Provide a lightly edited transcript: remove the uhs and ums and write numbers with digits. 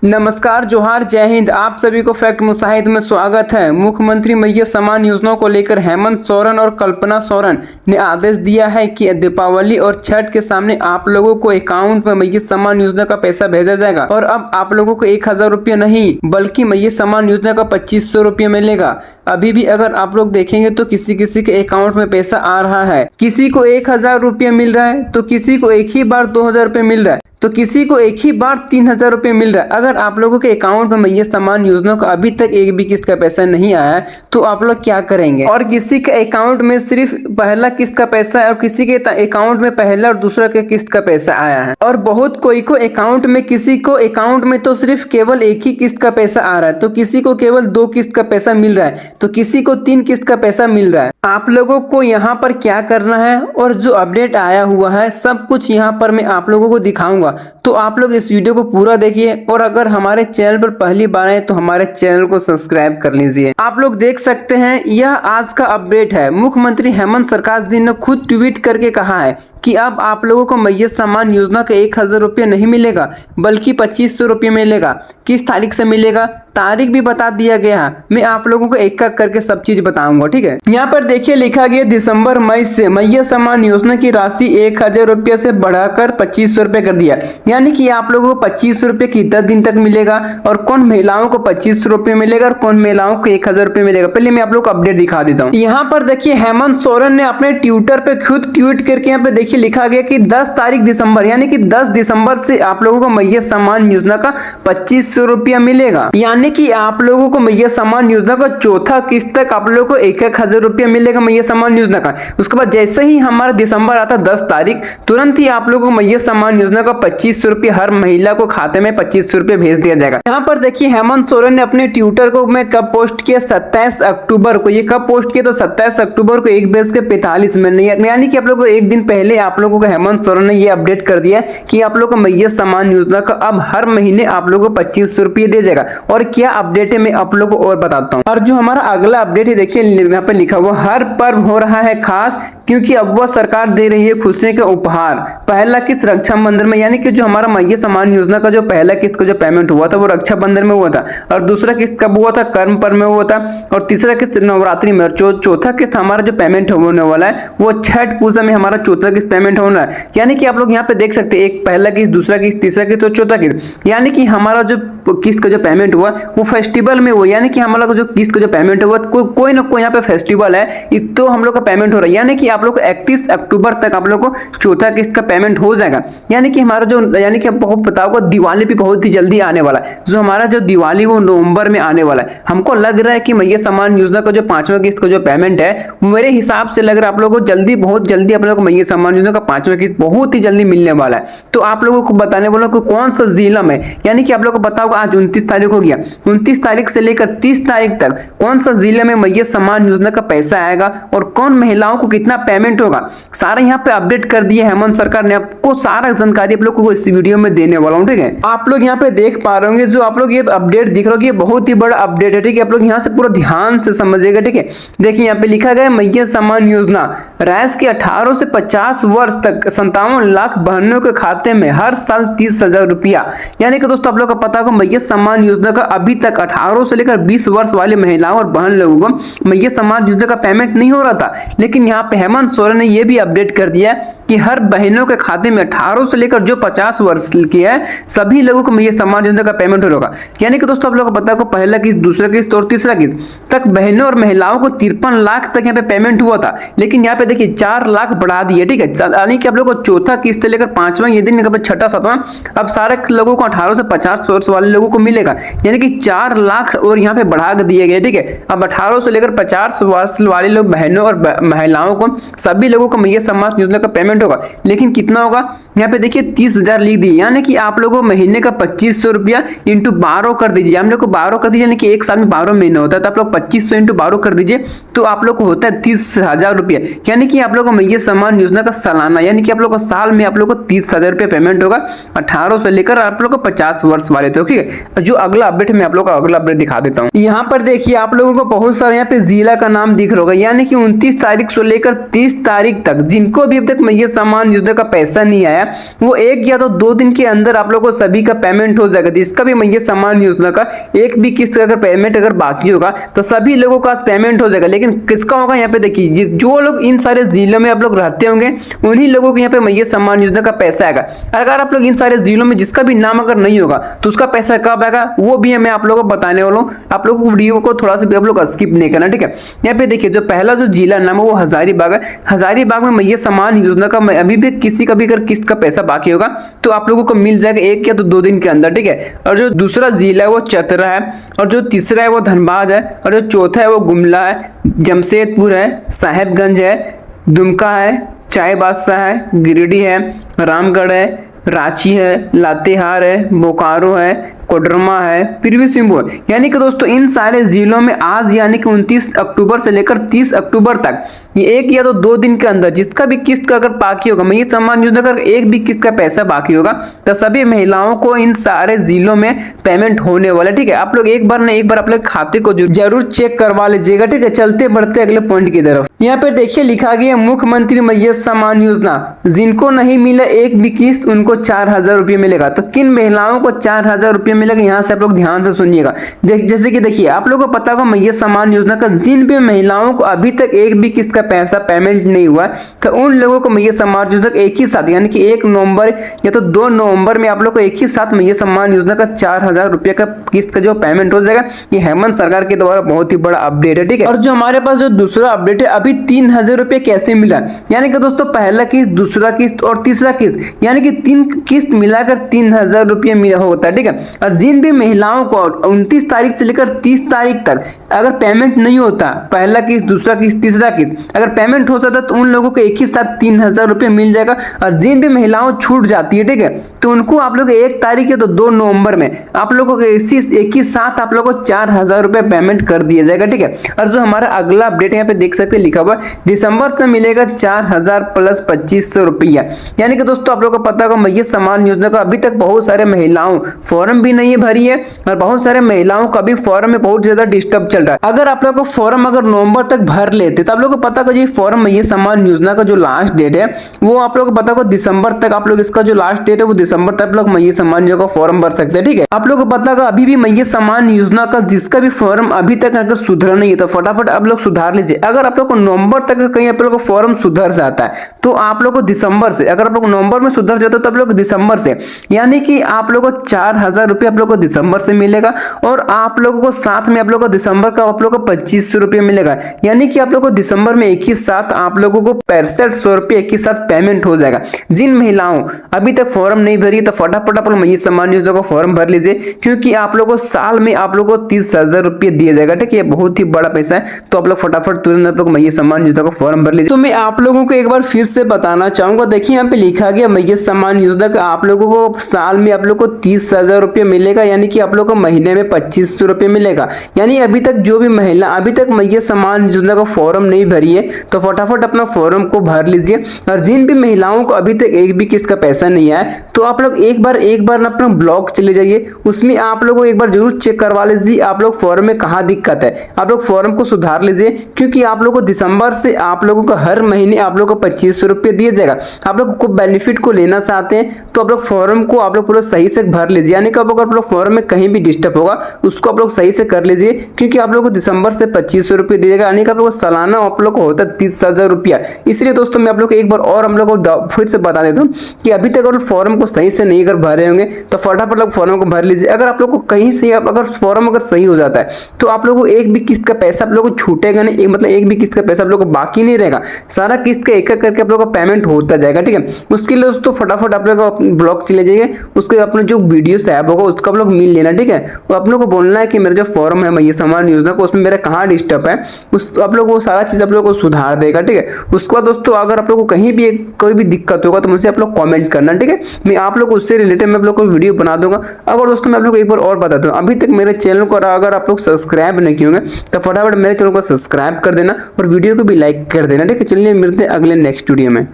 नमस्कार, जोहार, जय हिंद। आप सभी को फैक्ट मुसाहिद में स्वागत है। मुख्यमंत्री मैया सम्मान योजना को लेकर हेमंत सोरेन और कल्पना सोरेन ने आदेश दिया है कि दीपावली और छठ के सामने आप लोगों को अकाउंट में मैया सम्मान योजना का पैसा भेजा जाएगा और अब आप लोगों को 1000 रुपये नहीं बल्कि मैया सम्मान योजना का 2500 रुपये मिलेगा। अभी भी अगर आप लोग देखेंगे तो किसी किसी के अकाउंट में पैसा आ रहा है। किसी को 1000 रुपये मिल रहा है तो किसी को एक ही बार 2000 रुपये मिल रहा है तो किसी को एक ही बार 3000 रुपये मिल रहा है। अगर आप लोगों के अकाउंट में मैया सम्मान योजना का अभी तक एक भी किस्त का पैसा नहीं आया है तो आप लोग क्या करेंगे? और किसी के अकाउंट में सिर्फ पहला किस्त का पैसा है और किसी के अकाउंट में पहला और दूसरा के किस्त का पैसा आया है। और बहुत कोई को अकाउंट में, किसी को अकाउंट में तो सिर्फ केवल एक ही किस्त का पैसा आ रहा है तो किसी को केवल 2 किस्त का पैसा मिल रहा है तो किसी को 3 किस्त का पैसा मिल रहा है। आप लोगों को यहाँ पर क्या करना है और जो अपडेट आया हुआ है सब कुछ यहाँ पर मैं आप लोगों को दिखाऊंगा, तो आप लोग इस वीडियो को पूरा देखिए। और अगर हमारे चैनल पर पहली बार आए तो हमारे चैनल को सब्सक्राइब कर लीजिए। आप लोग देख सकते हैं यह आज का अपडेट है। मुख्यमंत्री हेमंत सरकार जी ने खुद ट्वीट करके कहा है कि अब आप लोगों को मैया सम्मान योजना का 1000 रुपये नहीं मिलेगा बल्कि 2500 रुपये मिलेगा। किस तारीख से मिलेगा तारीख भी बता दिया गया है। मैं आप लोगों को एक एक करके सब चीज बताऊंगा, ठीक है। यहाँ पर देखिए लिखा गया दिसंबर मई से मैया सम्मान योजना की राशि 1000 रुपये से बढ़ाकर 2500 रुपये कर दिया। यानी कि आप लोगों को 2500 रुपये कितना दिन तक मिलेगा और कौन महिलाओं को 2500 रुपये मिलेगा और कौन महिलाओं को 1000 रुपये मिलेगा। पहले मैं आप लोग को अपडेट दिखा देता हूँ। यहाँ पर देखिए हेमंत सोरेन ने अपने ट्विटर पे खुद ट्वीट करके यहाँ पे देखिए लिखा गया कि 10 तारीख दिसंबर यानी कि 10 दिसंबर से आप लोगों को मैया सम्मान योजना का 2500 रुपया मिलेगा। यानी कि आप लोगों को मैया सम्मान योजना का चौथा किस्त तक आप लोगों को 1000 रुपया मिलेगा मैया सम्मान योजना का। उसके बाद जैसे ही हमारा दिसंबर आता 10 तारीख तुरंत ही आप लोगों को मैया सम्मान योजना का 2500 रुपये हर महिला को खाते में 2500 रुपये भेज दिया जाएगा। यहाँ पर देखिए हेमंत सोरेन ने अपने ट्विटर को मैं कब पोस्ट किया, 27 अक्टूबर को। ये कब पोस्ट किया? तो 27 अक्टूबर को 1:45 मिनट यानी कि आप लोगों को एक दिन पहले आप लोगों को हेमंत सोरेन ने ये अपडेट कर दिया कि आप लोगों को मैया सम्मान योजना का अब हर महीने आप लोगों को 2500 रुपये दे जाएगा। और क्या अपडेट है मैं आप लोगों को और बताता हूँ। और जो हमारा अगला अपडेट है देखिए यहाँ पे लिखा हुआ हर पर्व हो रहा है खास क्योंकि अब वह सरकार दे रही है खुशी का उपहार। पहला किस्त रक्षाबंधन में यानी कि जो हमारा मैया सम्मान योजना का जो पहला किस्त का जो पेमेंट हुआ था वो रक्षाबंधन में हुआ था और दूसरा किस्त कब हुआ था? कर्म पर्व में हुआ था और तीसरा किस्त नवरात्रि में। चौथा किस्त हमारा जो पेमेंट होने वाला है वो छठ पूजा में हमारा चौथा किस्त पेमेंट होना है। यानी कि आप लोग यहाँ पे देख सकते हैं एक पहला किस्त, दूसरा किस्त, तीसरा किस्त और चौथा किस्त। यानी कि हमारा जो किस्त का जो पेमेंट हुआ वो फेस्टिवल में हुआ। यानी कि हमारा जो किस्त का जो पेमेंट हुआ कोई ना कोई यहाँ पे फेस्टिवल है तो हम लोग का पेमेंट हो रहा है। यानी कि आप लोग को 31 अक्टूबर तक आप लोग को चौथा किस्त का पेमेंट हो जाएगा। यानी कि हमारा जो यानी कि आपको पता होगा दिवाली भी बहुत ही जल्दी आने वाला है। जो हमारा जो दिवाली वो नवंबर में आने वाला है। हमको लग रहा है कि मैया सम्मान योजना का जो 5वां किस्त का जो पेमेंट है मेरे हिसाब से लग रहा है आप लोगों को जल्दी, बहुत जल्दी आप लोगों को मैया सम्मान योजना का 5वां किस्त बहुत ही जल्दी मिलने वाला है। तो आप लोगों को बताने वाला हूं कौन सा जिला में, यानी कि आप लोगों को पता होगा आज 29 तारीख हो गया, 29 तारीख से लेकर 30 तारीख तक कौन सा जिले में मैया सम्मान योजना का पैसा आएगा और कौन महिलाओं को कितना पेमेंट होगा सारा यहाँ पे अपडेट कर दिया हेमंत सरकार ने। आपको सारा जानकारी आप लोग को इस वीडियो में देने वाला हूँ, ठीक है। आप लोग यहाँ पे देख पा रहे होंगे जो आप लोग ये अपडेट दिख रहा है बहुत ही बड़ा अपडेट है, ठीक है। आप लोग यहाँ से पूरा ध्यान से समझिएगा, ठीक है। देखिए यहाँ पे लिखा गया मैया सम्मान योजना राज्य के 18 से 50 वर्ष तक 57 लाख बहनों के खाते में हर साल 30,000 रुपया। यानी कि दोस्तों आप लोग को पता होगा मैया सम्मान योजना का अभी तक 18 से लेकर 20 वर्ष वाले महिलाओं और बहन लोगों को मैया सम्मान योजना का पेमेंट नहीं हो रहा था। लेकिन यहाँ पे हेमंत सोरेन ने यह भी अपडेट कर दिया कि हर बहनों के खाते में 18 से लेकर जो 50 वर्ष की है सभी लोगों को मैया सम्मान योजना का पेमेंट होगा। यानी कि दोस्तों आप लोगों को पता है पहला किस्त, दूसरा किस्त और तीसरा किस्त तक बहनों और महिलाओं को 53 लाख तक यहाँ पे पेमेंट हुआ था। लेकिन यहाँ पे देखिए 4 लाख बढ़ा दिए, ठीक है। यानी कि आप लोगों को चौथा किस्त लेकर 5वां ये दिन छठा 7वां अब सारे लोगों को 18 से 50 वर्ष वाले लोगों को मिलेगा। यानी कि 4 लाख और यहाँ पे बढ़ा दिए गए, ठीक है। अब 18 से लेकर 50 वर्ष वाले लोग बहनों और महिलाओं को सभी लोगों को मैया सम्मान योजना का पेमेंट होगा। लेकिन कितना होगा? यहाँ पे देखिए 30,000 लिख दिए। यानी कि आप लोगों को महीने का 2500 रुपया इंटू 12 कर दीजिए। हम लोग को 12 कर दीजिए यानी कि एक साल में 12 महीने होता है तो आप लोग 2500 इंटू 12 कर दीजिए तो आप लोग को होता है 30,000 रुपया। यानी कि आप लोग को मैया सम्मान योजना का सालाना यानी कि आप लोग को साल में आप लोग को 30,000 रुपया पेमेंट होगा 18 से लेकर आप लोग को 50 वर्ष वाले थे, ठीक है। जो अगला अपडेट मैं आप लोग को अगला अपडेट दिखा देता हूँ। यहाँ पर देखिए आप लोगों को बहुत सारे यहाँ पे जिला का नाम दिख रहा होगा। यानी कि 29 तारीख से लेकर 30 तारीख तक जिनको भी अब तक मैया मैया सम्मान योजना का पैसा नहीं आया, वो 1 या तो 2 दिन के अंदर आप लोगों को सभी का पेमेंट हो जाएगा। जिसका भी मैया सम्मान योजना का एक भी किस्त का अगर पेमेंट अगर बाकी होगा तो सभी लोगों का पेमेंट हो जाएगा। लेकिन किसका होगा यहाँ पे देखिए, जो लोग इन सारे जिलों में आप लोग रहते होंगे उन्हीं लोगों को यहाँ पे मैया सम्मान योजना का पैसा आएगा। अगर आप लोग इन सारे जिलों में जिसका भी नाम अगर नहीं होगा तो उसका पैसा कब आएगा वो भी मैं आप लोगों को बताने वाला हूँ। आप लोगों को वीडियो को थोड़ा सा भी आप लोग स्किप नहीं करना, ठीक है। यहाँ पे देखिए जो पहला जो जिला नाम है वो हजारीबाग है। हजारीबाग में मैया सम्मान योजना का अभी भी किसी का भी अगर किस्त का पैसा बाकी होगा तो आप लोगों को मिल जाएगा 1 या तो 2 दिन के अंदर, ठीक है। और जो दूसरा जिला है वो चतरा है, और जो तीसरा है वो धनबाद है, और जो चौथा है वो गुमला है, जमशेदपुर है, साहेबगंज है, दुमका है, चाईबासा है, गिरिडीह है, रामगढ़ है, रांची है, लातेहार है, बोकारो है, कोडरमा है, पूर्वी सिंहभूम। यानी कि दोस्तों इन सारे जिलों में आज यानी कि 29 अक्टूबर से लेकर 30 अक्टूबर तक ये 1 या तो 2 दिन के अंदर जिसका भी किस्त का अगर बाकी होगा, मैया सम्मान योजना का एक भी किस्त का पैसा बाकी होगा तो सभी महिलाओं को इन सारे जिलों में पेमेंट होने वाला है, ठीक है। आप लोग एक बार अपने खाते को जरूर चेक करवा लीजिएगा, ठीक है। चलते बढ़ते अगले पॉइंट की तरफ। यहाँ पे देखिए लिखा गया मुख्यमंत्री मैया सम्मान योजना, जिनको नहीं मिला एक भी किस्त उनको 4000 रुपये मिलेगा। तो किन महिलाओं को 4000 रुपये मिलेगा, यहाँ से आप लोग ध्यान से सुनिएगा। जैसे कि देखिए आप लोगों को पता होगा मैया सम्मान योजना का जिन भी महिलाओं को अभी तक एक भी किस्त का पैसा पेमेंट नहीं हुआ तो उन लोगों को मैया सम्मान योजना का एक ही साथ यानी कि 1 नवंबर या तो 2 नवंबर में आप लोग को एक ही साथ मैया सम्मान योजना का 4000 रुपये का किस्त का जो पेमेंट हो जाएगा। ये हेमंत सरकार के द्वारा बहुत ही बड़ा अपडेट है, ठीक है। और जो हमारे पास जो दूसरा अपडेट है, अभी 3000 रुपये कैसे मिला, यानी कि दोस्तों पहला किस्त, दूसरा किस्त और तीसरा किस्त यानी कि 3 किस्त मिलाकर 3000 रुपये मिला होता है, ठीक है। और जिन भी महिलाओं को 29 तारीख से लेकर 30 तारीख तक अगर पेमेंट नहीं होता, पहला किस्त, दूसरा किस्त, तीसरा किस्त अगर पेमेंट हो जाता तो उन लोगों को एक ही साथ 3000 रुपये मिल जाएगा। और जिन भी महिलाओं छूट जाती है, ठीक है, तो उनको आप लोग 1 तारीख या तो 2 नवंबर में आप लोगों को एक ही साथ आप लोगों को 4000 रुपये पेमेंट कर दिया जाएगा, ठीक है। और जो हमारा अगला अपडेट यहाँ पे देख सकते हैं लिखा हुआ दिसंबर से मिलेगा 4000 प्लस 2500 रुपया। यानी कि दोस्तों आप लोगों को पता होगा मैया सम्मान योजना का अभी तक बहुत सारे महिलाओं फॉर्म भी नहीं भरी है और बहुत सारे महिलाओं का भी फॉर्म में बहुत ज्यादा डिस्टर्ब चल रहा है। अगर आप लोग को फॉर्म अगर नवंबर तक भर लेते तो आप लोग को पता होगा ये फॉर्म मैया सम्मान योजना का जो लास्ट डेट है वो आप लोग को पता होगा दिसंबर तक, आप लोग इसका जो लास्ट डेट है वो दिसंबर तक आप लोग मैया सम्मान योजना का फॉर्म भर सकते हैं, ठीक है। आप लोग को पता होगा अभी भी मैया सम्मान योजना का जिसका भी फॉर्म अभी तक अगर सुधरा नहीं है तो फटाफट आप लोग सुधार लीजिए। अगर आप लोग को नवंबर तक कहीं आप लोग को फॉर्म सुधर जाता है तो आप लोग को दिसंबर से, अगर आप लोग नवंबर में सुधर जाते तो आप लोग दिसंबर से यानी कि आप लोग को 4000 रुपये आप लोग को दिसंबर से मिलेगा। और आप लोगों को साथ में आप लोग को दिसंबर का आप लोग को 2500 रुपये मिलेगा। यानी कि आप लोग को दिसंबर में एक ही साथ आप लोगों को 6500 रुपये एक ही साथ पेमेंट हो जाएगा। जिन महिलाओं अभी तक फॉर्म नहीं भरी तो फटाफट आप लोग मैया सम्मान योजना का फॉर्म भर लीजिए, क्योंकि आप लोगों को साल में आप लोगों को 30,000 रुपये दिया जाएगा, ठीक है। बहुत ही बड़ा पैसा है, तो आप लोग फटाफट तुरंत आप लोग मैया सम्मान योजना का फॉर्म भर लीजिए। तो मैं आप लोगों को एक बार फिर से बताना चाहूंगा, देखिए यहाँ पे लिखा गया मैया सम्मान योजना का आप लोगों को साल में आप लोग को 30,000 रुपये मिलेगा, यानी कि आप लोग को महीने में 2500 रुपये मिलेगा। यानी अभी तक जो भी महिला अभी तक मैया सम्मान योजना का फॉर्म नहीं भरी है तो फटाफट अपना फॉर्म को भर लीजिए। और जिन भी महिलाओं को अभी तक एक भी किस्त का पैसा नहीं आया तो आप लोग एक बार अपना ब्लॉग चले जाइए, उसमें आप लोगों को एक बार जरूर चेक करवा लीजिए आप लोग फॉर्म में कहाँ दिक्कत है। आप लोग फॉर्म को सुधार लीजिए, क्योंकि आप लोग को दिसंबर से आप लोगों को हर महीने आप लोग को 2500 रुपये दिया जाएगा। आप लोग को बेनिफिट को लेना चाहते हैं तो आप लोग फॉर्म को आप लोग पूरा सही से भर लीजिए। यानी कि आप लोग फॉर्म में कहीं भी डिस्टर्ब होगा उसको आप लोग सही से कर लीजिए, क्योंकि आप लोग को दिसंबर से 2500 रुपये दिएगा। यानी कि आप लोग को सालाना आप लोग को होता है 30,000 रुपया। इसलिए दोस्तों मैं आप लोग को एक बार और हम लोग को फिर से बता देता हूँ कि अभी तक अगर फॉर्म को सही से नहीं अगर भरे होंगे तो फटाफट लोग फॉर्म को भर लीजिए। अगर आप लोग को कहीं से अगर फॉर्म अगर सही हो जाता है तो आप लोग को एक भी किस्त का पैसा आप लोग को छूटेगा नहीं, मतलब एक भी किस्त का पैसा आप लोग को बाकी नहीं रहेगा। सारा किस्त का एक करके आप लोग का पेमेंट होता जाएगा, ठीक है। उसके लिए दोस्तों फटाफट आप लोग ब्लॉग चले जाइए, उसके अपने जो वीडियो ऐप होगा उसका आप लोग मिल लेना, ठीक है। वो आप लोग को बोलना है कि मेरा जो फॉर्म है मैया सम्मान योजना को उसमें मेरा कहाँ डिस्टर्ब है, उस आप लोग वो सारा चीज़ आप लोग को सुधार देगा, ठीक है। उसके बाद दोस्तों अगर आप लोग को कहीं भी कोई भी दिक्कत होगा तो मुझे आप लोग कमेंट करना, ठीक है। मैं आप लोग उससे रिलेटेड मैं आप लोग को वीडियो बना दूंगा। अगर दोस्तों मैं आप लोग को एक बार और बता दूं, अभी तक मेरे चैनल को अगर आप लोग सब्सक्राइब नहीं किए होंगे तो फटाफट मेरे चैनल को सब्सक्राइब कर देना और वीडियो को भी लाइक कर देना, ठीक है। चलिए मिलते हैं अगले नेक्स्ट वीडियो में।